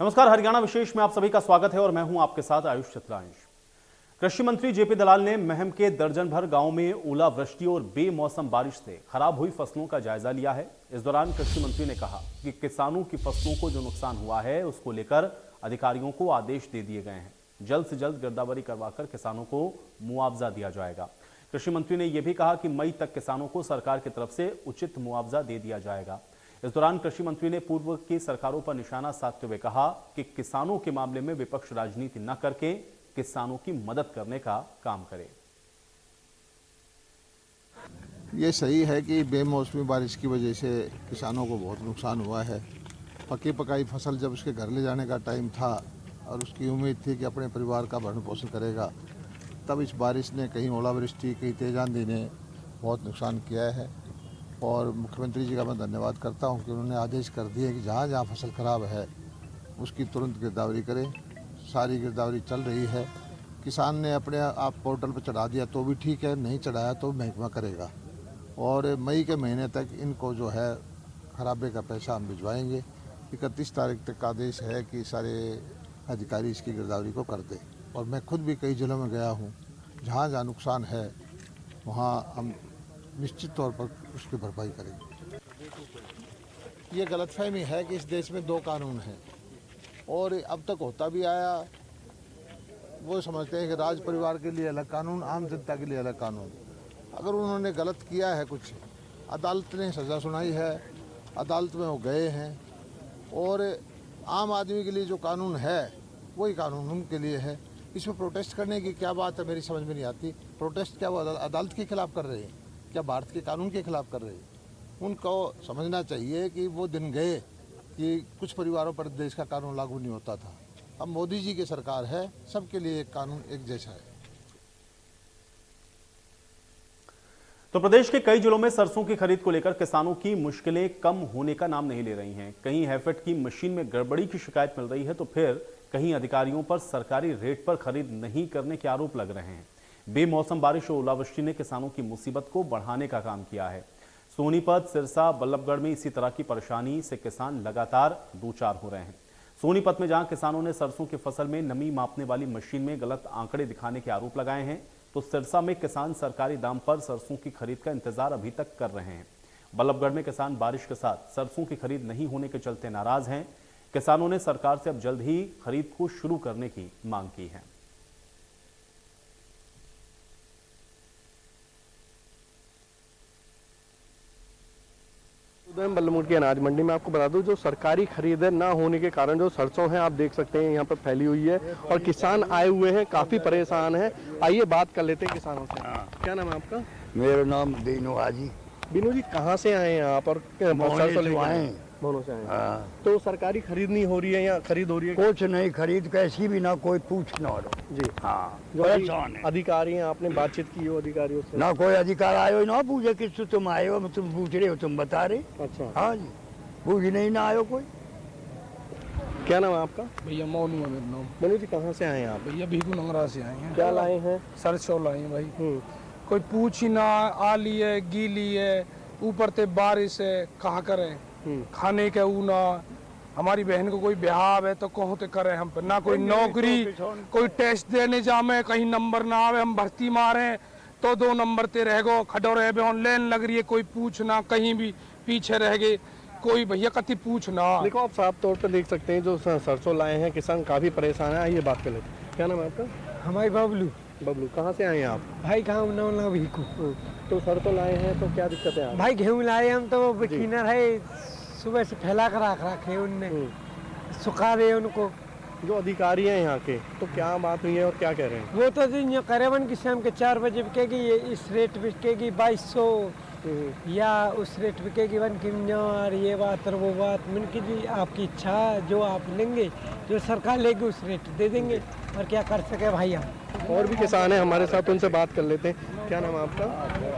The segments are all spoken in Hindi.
नमस्कार, हरियाणा विशेष में आप सभी का स्वागत है और मैं हूं आपके साथ आयुष चित्रांश। कृषि मंत्री जेपी दलाल ने महम के दर्जन भर गांव में ओलावृष्टि और बेमौसम बारिश से खराब हुई फसलों का जायजा लिया है। इस दौरान कृषि मंत्री ने कहा कि किसानों की फसलों को जो नुकसान हुआ है उसको लेकर अधिकारियों को आदेश दे दिए गए हैं। जल्द से जल्द गिरदावरी करवाकर किसानों को मुआवजा दिया जाएगा। कृषि मंत्री ने यह भी कहा कि मई तक किसानों को सरकार की तरफ से उचित मुआवजा दे दिया जाएगा। इस दौरान कृषि मंत्री ने पूर्व की सरकारों पर निशाना साधते हुए कहा कि किसानों के मामले में विपक्ष राजनीति न करके किसानों की मदद करने का काम करे। ये सही है कि बेमौसमी बारिश की वजह से किसानों को बहुत नुकसान हुआ है। पकी पकाई फसल जब उसके घर ले जाने का टाइम था और उसकी उम्मीद थी कि अपने परिवार का भरण पोषण करेगा, तब इस बारिश ने कहीं ओलावृष्टि कहीं तेज आंधी ने बहुत नुकसान किया है। और मुख्यमंत्री जी का मैं धन्यवाद करता हूं कि उन्होंने आदेश कर दिए कि जहां जहां फसल खराब है उसकी तुरंत गिरदावरी करें। सारी गिरदावरी चल रही है। किसान ने अपने आप पोर्टल पर चढ़ा दिया तो भी ठीक है, नहीं चढ़ाया तो महकमा करेगा। और मई के महीने तक इनको जो है खराबे का पैसा हम भिजवाएंगे। 31 तारीख तक का आदेश है कि सारे अधिकारी इसकी गिरदावरी को कर दें। और मैं खुद भी कई जिलों में गया हूँ, जहाँ जहाँ नुकसान है वहाँ हम निश्चित तौर पर उसकी भरपाई करेंगे। ये गलतफहमी है कि इस देश में 2 कानून हैं और अब तक होता भी आया। वो समझते हैं कि राज परिवार के लिए अलग कानून, आम जनता के लिए अलग कानून। अगर उन्होंने गलत किया है कुछ, अदालत ने सज़ा सुनाई है, अदालत में वो गए हैं और आम आदमी के लिए जो कानून है वही कानून उनके लिए है। इसमें प्रोटेस्ट करने की क्या बात है, मेरी समझ में नहीं आती। प्रोटेस्ट क्या वो अदालत के खिलाफ कर रहे हैं, क्या भारत के कानून के खिलाफ कर रहे हैं? उनको समझना चाहिए कि वो दिन गए कि कुछ परिवारों पर देश का कानून लागू नहीं होता था। अब मोदी जी की सरकार है, सबके लिए एक कानून एक जैसा है। तो प्रदेश के कई जिलों में सरसों की खरीद को लेकर किसानों की मुश्किलें कम होने का नाम नहीं ले रही हैं। कहीं हैफेड की मशीन में गड़बड़ी की शिकायत मिल रही है तो फिर कहीं अधिकारियों पर सरकारी रेट पर खरीद नहीं करने के आरोप लग रहे हैं। बेमौसम बारिश और ओलावृष्टि ने किसानों की मुसीबत को बढ़ाने का काम किया है। सोनीपत, सिरसा, बल्लभगढ़ में इसी तरह की परेशानी से किसान लगातार दो चार हो रहे हैं। सोनीपत में जहां किसानों ने सरसों की फसल में नमी मापने वाली मशीन में गलत आंकड़े दिखाने के आरोप लगाए हैं, तो सिरसा में किसान सरकारी दाम पर सरसों की खरीद का इंतजार अभी तक कर रहे हैं। बल्लभगढ़ में किसान बारिश के साथ सरसों की खरीद नहीं होने के चलते नाराज हैं। किसानों ने सरकार से अब जल्द ही खरीद को शुरू करने की मांग की है। बल्लभगढ़ की अनाज मंडी में आपको बता दूं, जो सरकारी खरीद ना होने के कारण जो सरसों है आप देख सकते हैं यहाँ पर फैली हुई है और किसान आए हुए हैं, काफी परेशान हैं। आइए बात कर लेते हैं किसानों से। क्या नाम है आपका? मेरा नाम बीनू हाजी। बीनू जी, कहाँ से आए हैं आप और सरसों लेके आए? मोनो से आए। हाँ। तो सरकारी खरीद नहीं हो रही है या खरीद हो रही है? कुछ नहीं, खरीद कैसी भी ना कोई पूछ ना हो जी। हाँ, जो परेशान है। अधिकारी हैं, आपने बातचीत की हो अधिकारियों से? ना कोई अधिकार आयो ना पूछे किस तुम आए हो, तुम पूछ रहे हो, तुम बता रहे। अच्छा। हाँ जी, पूछ नहीं ना आयो कोई। क्या नाम है आपका? भैया मोनू है मेरा नाम। मोनू जी, कहाँ से आए हैं आप? भैया भीखू नंगरा से आए हैं। क्या लाए हैं? सरसों लाए हैं भाई। कोई पूछ ही ना, आली है, गीली है, ऊपर से बारिश है, कहा करे खाने के ऊना। हमारी बहन को कोई ब्याह है तो कहो तो करे हम पर, ना कोई नौकरी, कोई टेस्ट देने जामे कहीं नंबर ना आवे, हम भर्ती मारे तो 2 नंबर ते रह गो, खड़ो रहे बे, ऑनलाइन लग रही है, कोई पूछना, कहीं भी पीछे रह गए, कोई भैया कति पूछना। देखो आप साफ तौर पर देख सकते हैं जो सरसों लाए हैं किसान काफी परेशान है। आइए बात कर लेते हैं। क्या नाम है आपका? हमारी बबलू। बबलू, कहाँ से आए हैं आप? भाई गाँव नौला भीखू। तो सरसों लाए हैं तो क्या दिक्कत है? भाई गेहूँ लाए हम तो बकीनर है, सुबह से फैला कर रखे उनने, सुखा रहे उनको। जो अधिकारी हैं यहाँ के, तो क्या बात हुई है और क्या कह रहे हैं? वो तो दिन करेवन की शाम के 4 बजे बिकेगी, ये इस रेट बिकेगी 2200 या उस रेट बिकेगी 1 किलो। और ये बात और वो बात, मन की जी आपकी इच्छा, जो आप लेंगे, जो सरकार लेगी उस रेट दे देंगे, और क्या कर सके भाई हम। और भी किसान हैं हमारे साथ, उनसे बात कर लेते हैं। क्या नाम है आपका?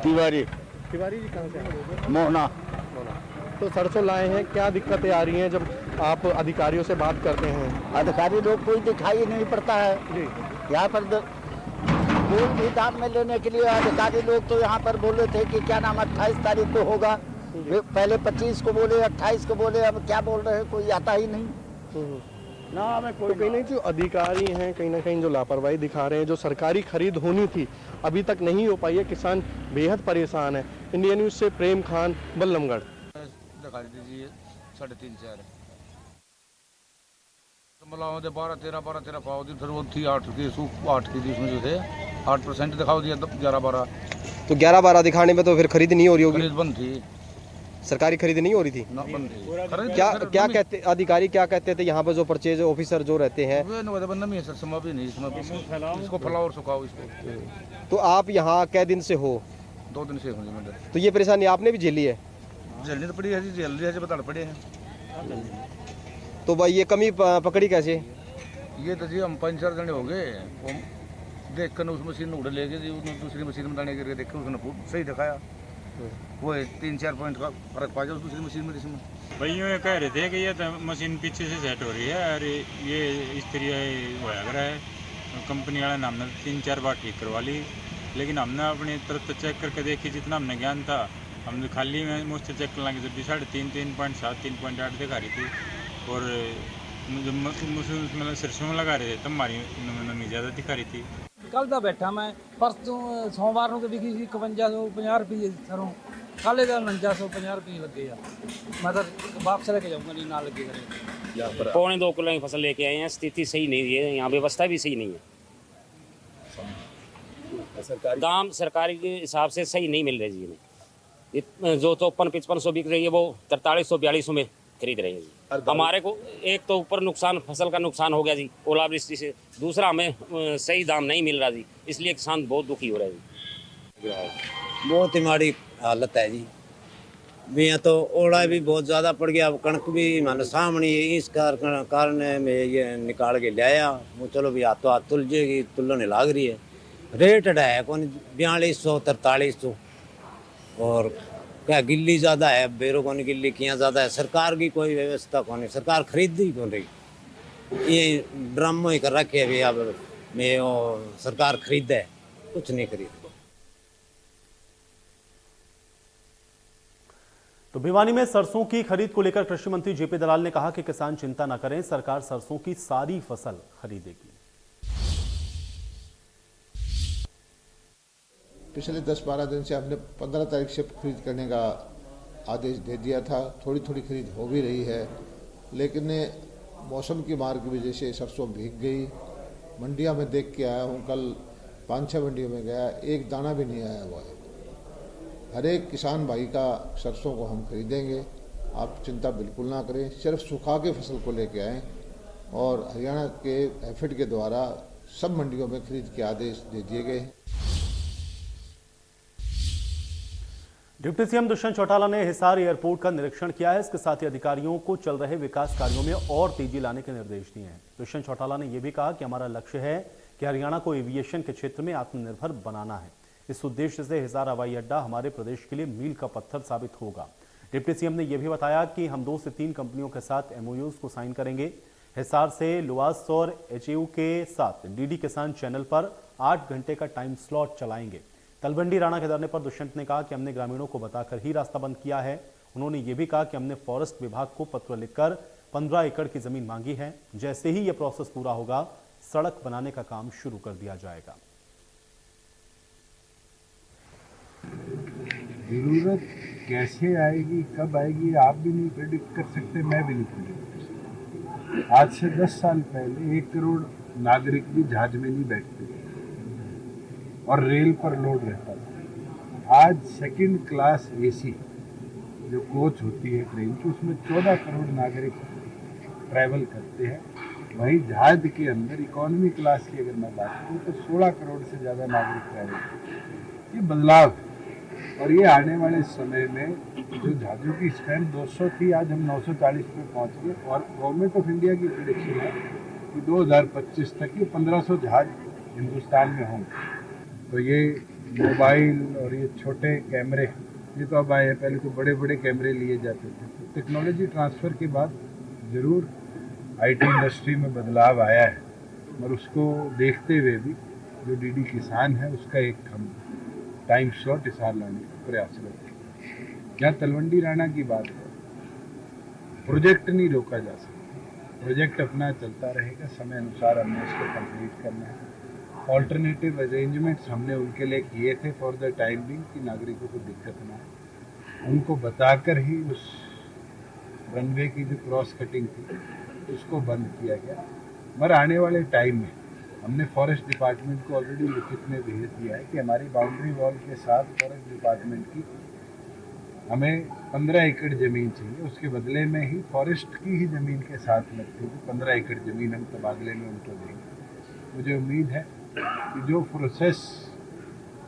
तिवारी। तिवारी जी, कहाँ से आए? मोहना। तो सरसों लाए हैं, क्या दिक्कतें आ रही हैं जब आप अधिकारियों से बात करते हैं? अधिकारी लोग कोई दिखाई नहीं पड़ता है जी। यहाँ पर। कोई भी दाम में लेने के लिए अधिकारी लोग तो यहाँ पर बोले थे कि क्या नाम 28 तारीख को होगा, पहले 25 को बोले, 28 को बोले, अब क्या बोल रहे हैं कोई आता ही नहीं। ना हमें तो कोई कहीं ना जो अधिकारी हैं कहीं ना कहीं जो लापरवाही दिखा रहे हैं, जो सरकारी खरीद होनी थी अभी तक नहीं हो पाई है, किसान बेहद परेशान है। इंडिया न्यूज़ से प्रेम खान, बल्लमगढ़। दिखा दीजिए 3.5-4 मलाओ दे 12-13 पाओ दी, फिर वो थी 8 की 8 की उसमें जो थे 8% दिखाओ दिया 11-12 तो 11-12 दिखाने में तो फिर खरीद नहीं हो रही होगी, खरीद बंद थी सरकारी खरीद नहीं हो रही थी। ना बंद थी खरीद क्या क्या कहते अधिकारी क्या कहते थे यहाँ पर जो परचेज ऑफिसर जो रहते हैं? वे न बंद नहीं है सर, समय भी नहीं इसमें, इसको फैलाओ और सुखाओ इसको। तो आप यहाँ कै दिन से हो? 2 दिन से हो जी मंदिर तो ये परेशानी आपने भी झेली है? जल्दी तो पड़ी है जी, जल्दी है बता पड़े हैं। तो भाई ये कमी पकड़ी कैसे? ये तो जी हम 5-4 जने हो गए, वो देख कर उस मशीन उड़ ले गए, दूसरी मशीन में डालने करके देखे, उसने सही दिखाया, वो 3-4 पॉइंट का फर्क पा गया उस दूसरी मशीन में। इसमें भाई यूँ कह रहे थे कि ये तो मशीन पीछे से सेट हो रही है और ये इस तरह होया कर है, कंपनी वाले ने हमने 3-4 बार ठीक करवा ली, लेकिन हमने अपनी तरफ से चेक करके देखी, जितना हमने ज्ञान था हमने खाली में मुझसे चेक करना कि 3.5, 3.7, 3.8 दिखा रही थी, और मतलब सरसों में लगा रहे थे तब हमारी नमी ज़्यादा दिखा रही थी। कल का बैठा मैं, परसों सोमवार को बिकी सी 5150 रुपये सरों, काले का 4950 रुपये लगे यार। मैं तो वापस लेके जाऊँगा, नहीं ना लगे करे। 2.25 किलो की फसल लेके आए हैं, स्थिति सही नहीं है, यहाँ व्यवस्था भी सही नहीं है, दाम सरकारी के हिसाब से सही नहीं मिल रहे जी इन्हें। जो 54-55 बिक रही है वो 4300-4200 में खरीद रहे हैं जी। हमारे को एक तो ऊपर नुकसान, फसल का नुकसान हो गया जी ओलावृष्टि से, दूसरा हमें सही दाम नहीं मिल रहा जी, इसलिए किसान बहुत दुखी हो रहा है जी। बहुत ही माड़ी हालत है जी, यहाँ तो ओला भी बहुत ज़्यादा पड़ गया, कणक भी मानो सामने, इस कारण मैं ये निकाल के लाया, वो चलो भी हाथों हाथ तुलझेगी, तुलने लाग रही है। रेट है कौन 4200-4300, और क्या गिल्ली ज़्यादा है, बेरो कौन गिल्ली किया ज़्यादा है, सरकार की कोई व्यवस्था कौन, सरकार खरीद ही कौन रही, ये ड्रामो ही कर रखे अभी। अब मैं सरकार खरीदे, कुछ नहीं खरीद। तो भिवानी में सरसों की खरीद को लेकर कृषि मंत्री जेपी दलाल ने कहा कि किसान चिंता न करें, सरकार सरसों की सारी फसल खरीदेगी। पिछले 10-12 दिन से हमने 15 तारीख से खरीद करने का आदेश दे दिया था। थोड़ी थोड़ी खरीद हो भी रही है, लेकिन मौसम की मार की वजह से सरसों भीग गई। मंडियां में देख के आया हूं, कल 5-6 मंडियों में गया, एक दाना भी नहीं आया हुआ है। हर एक किसान भाई का सरसों को हम खरीदेंगे, आप चिंता बिल्कुल ना करें। सिर्फ सुखा के फसल को लेके आएँ, और हरियाणा के एफिड के द्वारा सब मंडियों में खरीद के आदेश दे दिए गए हैं। डिप्टी सीएम दुष्यंत चौटाला ने हिसार एयरपोर्ट का निरीक्षण किया है। इसके साथ ही अधिकारियों को चल रहे विकास कार्यों में और तेजी लाने के निर्देश दिए हैं। दुष्यंत चौटाला ने यह भी कहा कि हमारा लक्ष्य है कि हरियाणा को एविएशन के क्षेत्र में आत्मनिर्भर बनाना है। इस उद्देश्य से हिसार हवाई अड्डा हमारे प्रदेश के लिए मील का पत्थर साबित होगा। डिप्टी सीएम ने यह भी बताया कि हम 2 से 3 कंपनियों के साथ MOUs को साइन करेंगे। हिसार से लुवास और HAU के साथ DD किसान चैनल पर 8 घंटे का टाइम स्लॉट चलाएंगे। तलवंडी राणा के धरने पर दुष्यंत ने कहा कि हमने ग्रामीणों को बताकर ही रास्ता बंद किया है। उन्होंने ये भी कहा कि हमने फॉरेस्ट विभाग को पत्र लिखकर 15 एकड़ की जमीन मांगी है। जैसे ही यह प्रोसेस पूरा होगा, सड़क बनाने का काम शुरू कर दिया जाएगा। जरूरत कैसे आएगी, कब आएगी, आप भी नहीं प्रेडिक्ट कर सकते, मैं भी नहीं प्रेडिक्ट कर सकता। आज से 10 साल पहले 1 करोड़ नागरिक भी जहाज में नहीं बैठते और रेल पर लोड रहता था। आज 2nd क्लास AC जो कोच होती है ट्रेन की, उसमें 14 करोड़ नागरिक ट्रैवल करते हैं। वही जहाज के अंदर इकोनॉमी क्लास की अगर मैं बात करूँ तो 16 करोड़ से ज़्यादा नागरिक ट्रैवल करते हैं। ये बदलाव है, और ये आने वाले समय में जो जहाज़ों की स्ट्रेंथ 200 थी, आज हम 940 पे पहुँच गए, और गवर्नमेंट ऑफ इंडिया की प्रेडिक्शन है कि 2025 तक ये 1500 जहाज हिंदुस्तान में होंगे। तो ये मोबाइल और ये छोटे कैमरे, ये तो अब आए हैं, पहले तो बड़े बड़े कैमरे लिए जाते थे। तो टेक्नोलॉजी ट्रांसफ़र के बाद ज़रूर IT इंडस्ट्री में बदलाव आया है, और उसको देखते हुए भी जो DD किसान है उसका एक हम टाइम स्लॉट हिसार लाने का प्रयास करते हैं। क्या तलवंडी राणा की बात है, प्रोजेक्ट नहीं रोका जा सकता, प्रोजेक्ट अपना चलता रहेगा, समय अनुसार हमने इसको कंप्लीट करना है। ऑल्टरनेटिव अरेंजमेंट्स हमने उनके लिए किए थे फॉर द टाइम बिंग कि नागरिकों को दिक्कत ना है। उनको बताकर ही उस रनवे की जो क्रॉस कटिंग थी उसको बंद किया गया। मगर आने वाले टाइम में हमने फॉरेस्ट डिपार्टमेंट को ऑलरेडी लिखित में भेज दिया है कि हमारी बाउंड्री वॉल के साथ फॉरेस्ट डिपार्टमेंट की हमें 15 एकड़ ज़मीन चाहिए, उसके बदले में ही फॉरेस्ट की ही ज़मीन के साथ लगती है 15 एकड़ ज़मीन हम तबादले में उनको देंगे। मुझे उम्मीद है कि जो प्रोसेस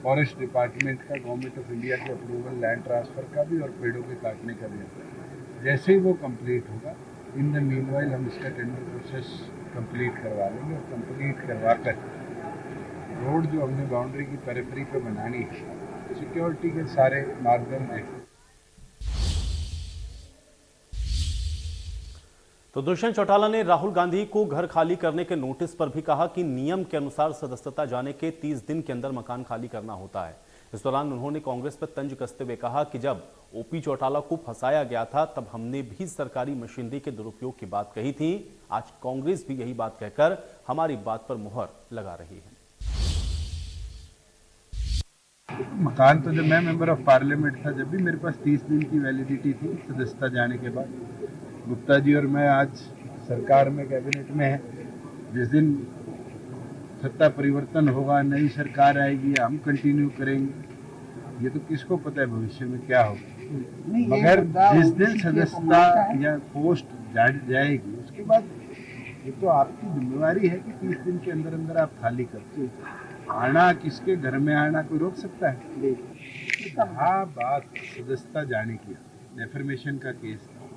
फॉरेस्ट डिपार्टमेंट का गवर्नमेंट ऑफ इंडिया के अप्रूवल लैंड ट्रांसफ़र का भी और पेड़ों के काटने का भी होता है, जैसे ही वो कंप्लीट होगा इन द मीनवाइल हम इसका टेंडर प्रोसेस कंप्लीट करवा लेंगे और कंप्लीट करवा कर रोड जो हमने बाउंड्री की पेरिफेरी पे बनानी है सिक्योरिटी के सारे मापदंड हैं। तो दुष्यंत चौटाला ने राहुल गांधी को घर खाली करने के नोटिस पर भी कहा कि नियम के अनुसार सदस्यता जाने के 30 दिन के अंदर मकान खाली करना होता है। इस दौरान उन्होंने कांग्रेस पर तंज कसते हुए कहा कि जब ओपी चौटाला को फंसाया गया था तब हमने भी सरकारी मशीनरी के दुरुपयोग की बात कही थी। आज कांग्रेस भी यही बात कहकर हमारी बात पर मुहर लगा रही है। मकान तो जब मैं मेंबर ऑफ पार्लियामेंट था जब भी मेरे पास 30 दिन की वैलिडिटी थी सदस्यता जाने के बाद। गुप्ता जी और मैं आज सरकार में कैबिनेट में हैं। जिस दिन सत्ता परिवर्तन होगा, नई सरकार आएगी, हम कंटिन्यू करेंगे, ये तो किसको पता है भविष्य में क्या होगा। मगर जिस दिन सदस्यता या पोस्ट जाएगी उसके बाद ये तो आपकी जिम्मेवारी है कि 30 दिन के अंदर अंदर आप खाली करते। आना किसके घर में आना कोई रोक सकता है? हाँ, बात सदस्यता जाने की, डेफर्मेशन का केस था,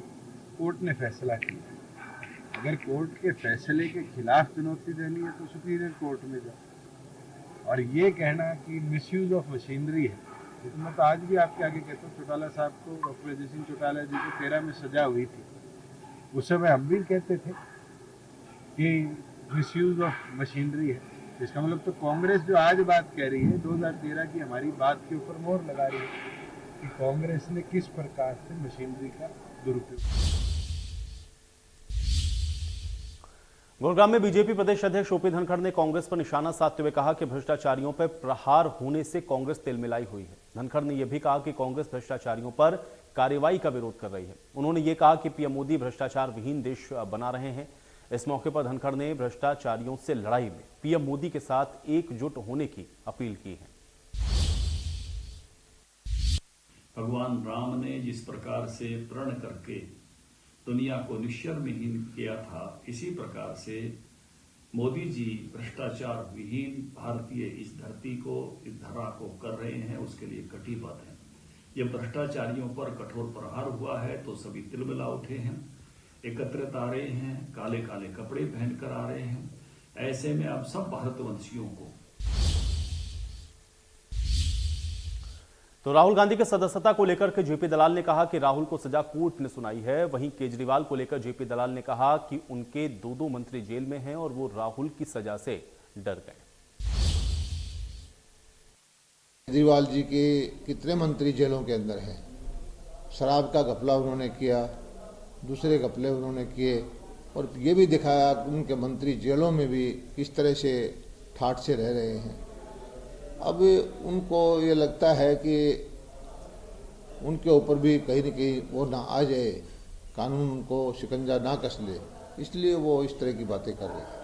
कोर्ट ने फैसला किया। अगर कोर्ट के फैसले के खिलाफ चुनौती देनी है तो सुप्रीरियर कोर्ट में जाओ। और ये कहना कि मिसयूज ऑफ मशीनरी है, ये तो मैं तो आज भी आपके आगे कहता हूँ। चौटाला साहब को, डॉक्टर अजय सिंह चौटाला जी को 13 में सजा हुई थी, उस समय हम भी कहते थे कि मिसयूज ऑफ मशीनरी है। इसका मतलब तो कांग्रेस जो आज बात कह रही है 2013 की हमारी बात के ऊपर मोहर लगा रही है कि कांग्रेस ने किस प्रकार से मशीनरी का दुरुपयोग। गुरुग्राम में बीजेपी प्रदेश अध्यक्ष ओपी धनखड़ ने कांग्रेस पर निशाना साधते हुए कहा कि भ्रष्टाचारियों पर प्रहार होने से कांग्रेस तिलमिलाई हुई है। धनखड़ ने यह भी कहा कि कांग्रेस भ्रष्टाचारियों पर कार्रवाई का विरोध कर रही है। उन्होंने ये कहा कि पीएम मोदी भ्रष्टाचार विहीन देश बना रहे हैं। इस मौके पर धनखड़ ने भ्रष्टाचारियों से लड़ाई में पीएम मोदी के साथ एकजुट होने की अपील की है। भगवान राम ने जिस प्रकार से प्रण करके दुनिया को निश्चरविहीन किया था, इसी प्रकार से मोदी जी भ्रष्टाचार विहीन भारतीय इस धरती को, इस धरा को कर रहे हैं, उसके लिए कटिबद्ध हैं। ये भ्रष्टाचारियों पर कठोर प्रहार हुआ है तो सभी तिलमिला उठे हैं, एकत्रित आ रहे हैं, काले काले कपड़े पहनकर आ रहे हैं। ऐसे में अब सब भारतवंशियों को तो राहुल गांधी के सदस्यता को लेकर के जेपी दलाल ने कहा कि राहुल को सजा कोर्ट ने सुनाई है। वहीं केजरीवाल को लेकर जेपी दलाल ने कहा कि उनके दो मंत्री जेल में हैं और वो राहुल की सजा से डर गए। केजरीवाल जी के कितने मंत्री जेलों के अंदर हैं। शराब का घपला उन्होंने किया, दूसरे घपले उन्होंने किए और ये भी दिखाया कि उनके मंत्री जेलों में भी किस तरह से ठाठ से रह रहे हैं। अब उनको ये लगता है कि उनके ऊपर भी कहीं न कहीं वो ना आ जाए, कानून उनको शिकंजा ना कस ले, इसलिए वो इस तरह की बातें कर रहे हैं।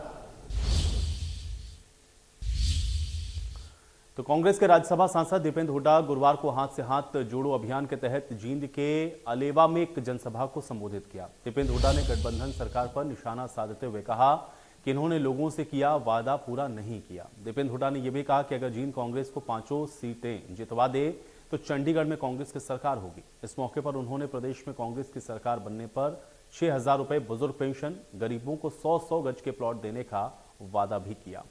तो कांग्रेस के राज्यसभा सांसद दीपेंद्र हुड्डा गुरुवार को हाथ से हाथ जोड़ो अभियान के तहत जींद के अलेवा में एक जनसभा को संबोधित किया। दीपेंद्र हुड्डा ने गठबंधन सरकार पर निशाना साधते हुए कहा कि इन्होंने लोगों से किया वादा पूरा नहीं किया। दीपेंद्र हुड्डा ने यह भी कहा कि अगर जींद कांग्रेस को 5 सीटें जितवा दे तो चंडीगढ़ में कांग्रेस की सरकार होगी। इस मौके पर उन्होंने प्रदेश में कांग्रेस की सरकार बनने पर 6,000 रुपए बुजुर्ग पेंशन, गरीबों को 100-100 गज के प्लॉट देने का वादा भी किया।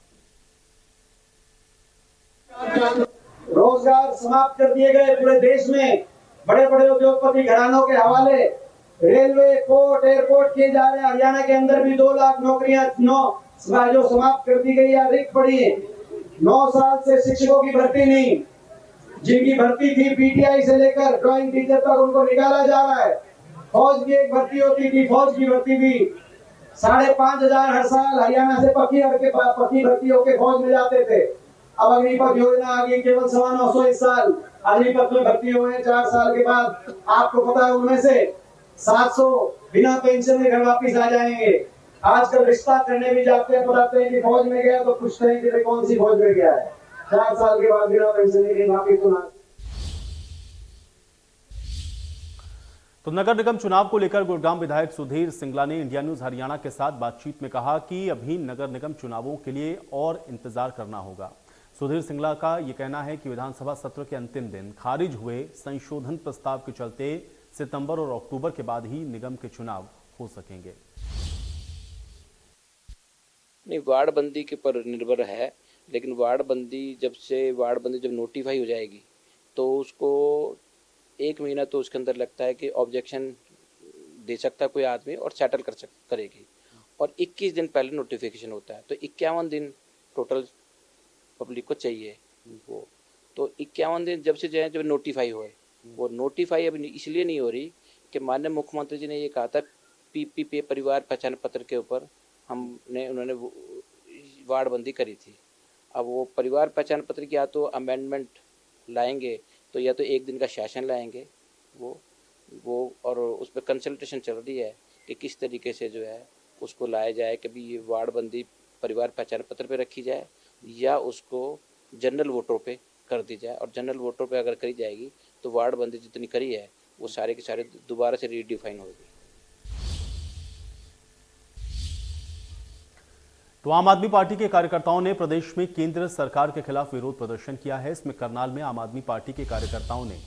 रोजगार समाप्त कर दिए गए पूरे देश में, बड़े बड़े उद्योगपति घरानों के हवाले रेलवे, पोर्ट, एयरपोर्ट किए जा रहे हैं। हरियाणा के अंदर भी 2 लाख नौकरियां जो समाप्त कर दी गई है, रिक्त पड़ी है। 9 साल से शिक्षकों की भर्ती नहीं, जिनकी भर्ती थी पीटीआई से लेकर ड्राइंग टीचर तक, उनको निकाला जा रहा है। फौज की एक भर्ती होती थी, फौज की भर्ती भी 5,500 हर साल हरियाणा से पक्की भर्ती होकर फौज में जाते थे। अब अग्निपथ योजना आ गई, केवल 950 इस साल अग्निपथ में भर्ती हुए हैं। 4 साल के बाद आपको पता है उनमें से 700 बिना पेंशन में घर वापिस आ जाएंगे। आजकल रिश्ता करने भी जाते हैं, बताते हैं कि फौज में गया, तो पूछते हैं कि कौन सी फौज में गया है। 4 साल के बाद बिना पेंशन के वापिस तो तो नगर निगम चुनाव को लेकर गुड़गांव विधायक सुधीर सिंगला ने इंडिया न्यूज हरियाणा के साथ बातचीत में कहा कि अभी नगर निगम चुनावों के लिए और इंतजार करना होगा। सुधीर सिंगला का यह कहना है कि विधानसभा सत्र के अंतिम दिन खारिज हुए संशोधन प्रस्ताव के चलते सितंबर और अक्टूबर के बाद ही निगम के चुनाव हो सकेंगे। नहीं, वार्ड बंदी के पर निर्भर है, लेकिन वार्ड बंदी जब नोटिफाई हो जाएगी तो उसको 1 महीना तो उसके अंदर लगता है कि ऑब्जेक्शन दे सकता है कोई आदमी और सेटल करेगी, और 21 दिन पहले नोटिफिकेशन होता है, तो 51 दिन टोटल पब्लिक को चाहिए वो। तो 51 दिन जब नोटिफाई हुए, वो नोटिफाई अभी इसलिए नहीं हो रही कि माननीय मुख्यमंत्री जी ने ये कहा था पीपीपी परिवार पहचान पत्र के ऊपर उन्होंने वार्ड बंदी करी थी। अब वो परिवार पहचान पत्र की या तो अमेंडमेंट लाएंगे, तो या तो 1 दिन का सेशन लाएंगे वो और उस पर कंसल्टेशन चल रही है कि किस तरीके से जो है उसको लाया जाए, कभी ये वार्ड बंदी परिवार पहचान पत्र पे रखी जाए या उसको जनरल वोटों पे कर दी जाए। और जनरल वोटों पे अगर करी जाएगी तो वार्ड बंदी जितनी करी है वो सारे के सारे दोबारा से रीडिफाइन होगी। तो आम आदमी पार्टी के कार्यकर्ताओं ने प्रदेश में केंद्र सरकार के खिलाफ विरोध प्रदर्शन किया है। इसमें करनाल में आम आदमी पार्टी के कार्यकर्ताओं ने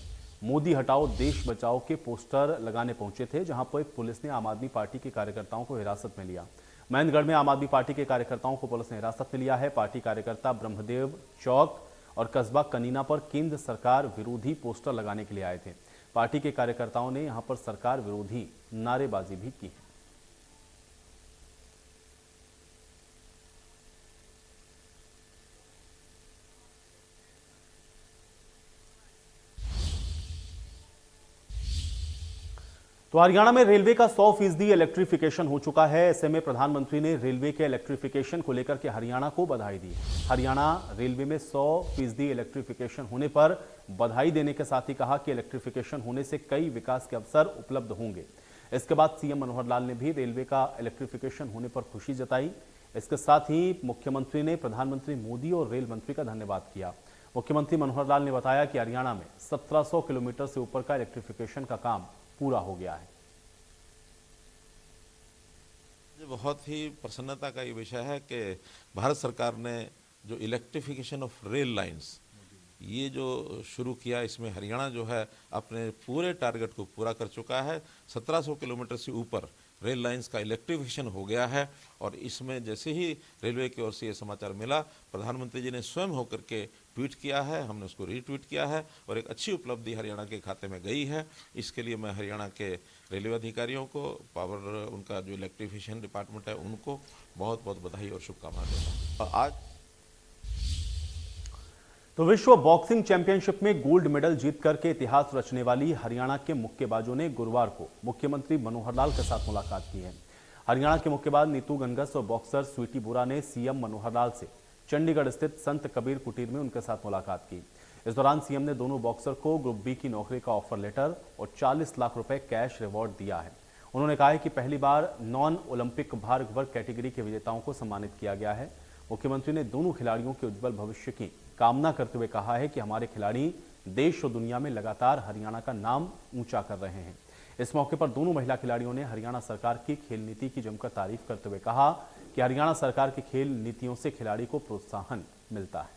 मोदी हटाओ देश बचाओ के पोस्टर लगाने पहुंचे थे, जहां पर पुलिस ने आम आदमी पार्टी के कार्यकर्ताओं को हिरासत में लिया। महेंद्रगढ़ में आम आदमी पार्टी के कार्यकर्ताओं को पुलिस ने हिरासत में लिया है। पार्टी कार्यकर्ता ब्रह्मदेव चौक और कस्बा कनीना पर केंद्र सरकार विरोधी पोस्टर लगाने के लिए आए थे। पार्टी के कार्यकर्ताओं ने यहां पर सरकार विरोधी नारेबाजी भी की है। तो हरियाणा में रेलवे का 100% इलेक्ट्रिफिकेशन हो चुका है। ऐसे में प्रधानमंत्री ने रेलवे के इलेक्ट्रिफिकेशन को लेकर के हरियाणा को बधाई दी। हरियाणा रेलवे में 100% इलेक्ट्रिफिकेशन होने पर बधाई देने के साथ ही कहा कि इलेक्ट्रिफिकेशन होने से कई विकास के अवसर उपलब्ध होंगे। इसके बाद सीएम मनोहर लाल ने भी रेलवे का इलेक्ट्रिफिकेशन होने पर खुशी जताई। इसके साथ ही मुख्यमंत्री ने प्रधानमंत्री मोदी और रेल मंत्री का धन्यवाद किया। मुख्यमंत्री मनोहर लाल ने बताया कि हरियाणा में 1700 किलोमीटर से ऊपर का इलेक्ट्रिफिकेशन का काम पूरा हो गया है। बहुत ही प्रसन्नता का ये विषय है कि भारत सरकार ने जो इलेक्ट्रिफिकेशन ऑफ रेल लाइंस ये जो शुरू किया, इसमें हरियाणा जो है अपने पूरे टारगेट को पूरा कर चुका है। 1700 किलोमीटर से ऊपर रेल लाइंस का इलेक्ट्रिफिकेशन हो गया है। और इसमें जैसे ही रेलवे की ओर से ये समाचार मिला, प्रधानमंत्री जी ने स्वयं होकर के ट्वीट किया है, हमने उसको रीट्वीट किया है और एक अच्छी उपलब्धि हरियाणा के खाते में गई है। इसके लिए मैं हरियाणा के रेलवे अधिकारियों को, पावर उनका जो इलेक्ट्रिफिकेशन डिपार्टमेंट है उनको बहुत बहुत बधाई और शुभकामनाएं देता हूँ। आज तो विश्व बॉक्सिंग चैंपियनशिप में गोल्ड मेडल जीत करके इतिहास रचने वाली हरियाणा के मुक्केबाजों ने गुरुवार को मुख्यमंत्री मनोहर लाल के साथ मुलाकात की है। हरियाणा के मुक्केबाज नीतू गंगस और बॉक्सर स्वीटी बुरा ने सीएम मनोहर लाल से चंडीगढ़ स्थित संत कबीर कुटीर में उनके साथ मुलाकात की। इस दौरान सीएम ने दोनों बॉक्सर को ग्रुप बी की नौकरी का ऑफर लेटर और 40 लाख रुपए कैश रिवॉर्ड दिया है। उन्होंने कहा है कि पहली बार नॉन ओलंपिक भार वर्ग कैटेगरी के विजेताओं को सम्मानित किया गया है। मुख्यमंत्री ने दोनों खिलाड़ियों के उज्जवल भविष्य की कामना करते हुए कहा है कि हमारे खिलाड़ी देश और दुनिया में लगातार हरियाणा का नाम ऊंचा कर रहे हैं। इस मौके पर दोनों महिला खिलाड़ियों ने हरियाणा सरकार की खेल नीति की जमकर तारीफ करते हुए कहा कि हरियाणा सरकार की खेल नीतियों से खिलाड़ी को प्रोत्साहन मिलता है।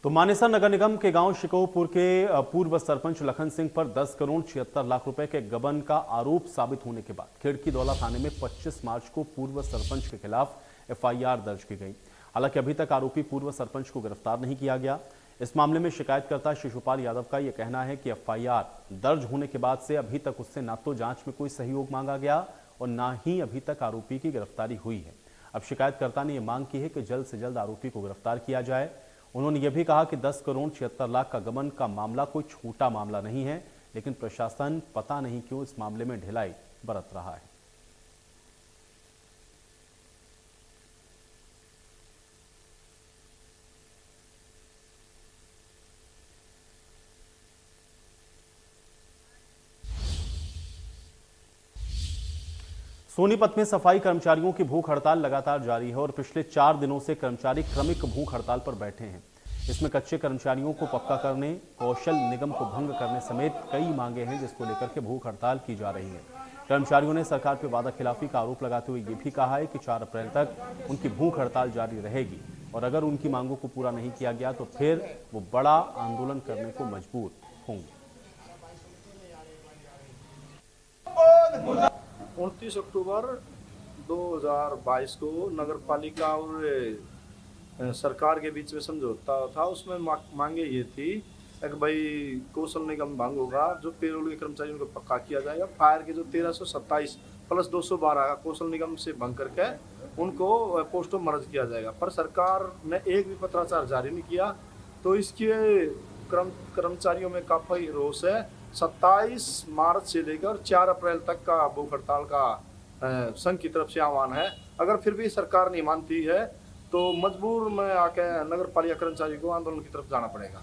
तो मानेसर नगर निगम के गांव शिकोहपुर के पूर्व सरपंच लखन सिंह पर 10 करोड़ 76 लाख रुपए के गबन का आरोप साबित होने के बाद खिड़की दौला थाने में 25 मार्च को पूर्व सरपंच के खिलाफ एफआईआर दर्ज की गई। हालांकि अभी तक आरोपी पूर्व सरपंच को गिरफ्तार नहीं किया गया। इस मामले में शिकायतकर्ता शिशुपाल यादव का यह कहना है कि एफआईआर दर्ज होने के बाद से अभी तक उससे ना तो जांच में कोई सहयोग मांगा गया और ना ही अभी तक आरोपी की गिरफ्तारी हुई है। अब शिकायतकर्ता ने यह मांग की है कि जल्द से जल्द आरोपी को गिरफ्तार किया जाए। उन्होंने यह भी कहा कि 10 करोड़ 76 लाख का गबन का मामला कोई छोटा मामला नहीं है, लेकिन प्रशासन पता नहीं क्यों इस मामले में ढिलाई बरत रहा है। सोनीपत में सफाई कर्मचारियों की भूख हड़ताल लगातार जारी है और पिछले 4 दिनों से कर्मचारी क्रमिक भूख हड़ताल पर बैठे हैं। इसमें कच्चे कर्मचारियों को पक्का करने, कौशल निगम को भंग करने समेत कई मांगे हैं, जिसको लेकर के भूख हड़ताल की जा रही है। कर्मचारियों ने सरकार पर वादाखिलाफी का आरोप लगाते हुए ये भी कहा है कि 4 अप्रैल तक उनकी भूख हड़ताल जारी रहेगी और अगर उनकी मांगों को पूरा नहीं किया गया तो फिर वो बड़ा आंदोलन करने को मजबूर होंगे। 29 अक्टूबर 2022 को नगर पालिका और सरकार के बीच में समझौता था। उसमें मांगे ये थी कि भाई कौशल निगम भंग होगा, जो पेरोल के कर्मचारियों को पक्का किया जाएगा, फायर के जो 1327 प्लस 212 का कौशल निगम से भंग करके उनको पोस्टों मर्ज किया जाएगा। पर सरकार ने एक भी पत्राचार जारी नहीं किया, तो इसके कर्मचारियों में काफ़ी रोष है। 27 मार्च से लेकर 4 अप्रैल तक का भूख हड़ताल का संघ की तरफ से आह्वान है। अगर फिर भी सरकार नहीं मानती है तो मजबूर में आके नगर पालिका कर्मचारी को आंदोलन की तरफ जाना पड़ेगा।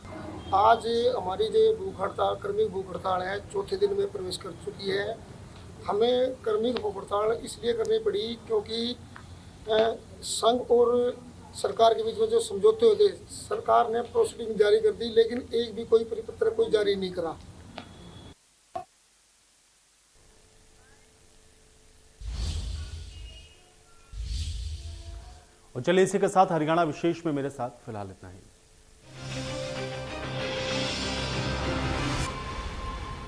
आज हमारी जो भूख हड़ताल, क्रमिक भूख हड़ताल है, चौथे दिन में प्रवेश कर चुकी है। हमें क्रमिक भूख हड़ताल इसलिए करनी पड़ी क्योंकि संघ और सरकार के बीच में जो समझौते होते, सरकार ने प्रोसीडिंग जारी कर दी, लेकिन एक भी कोई परिपत्र कोई जारी नहीं करा। और चलिए इसी के साथ हरियाणा विशेष में मेरे साथ फिलहाल इतना ही।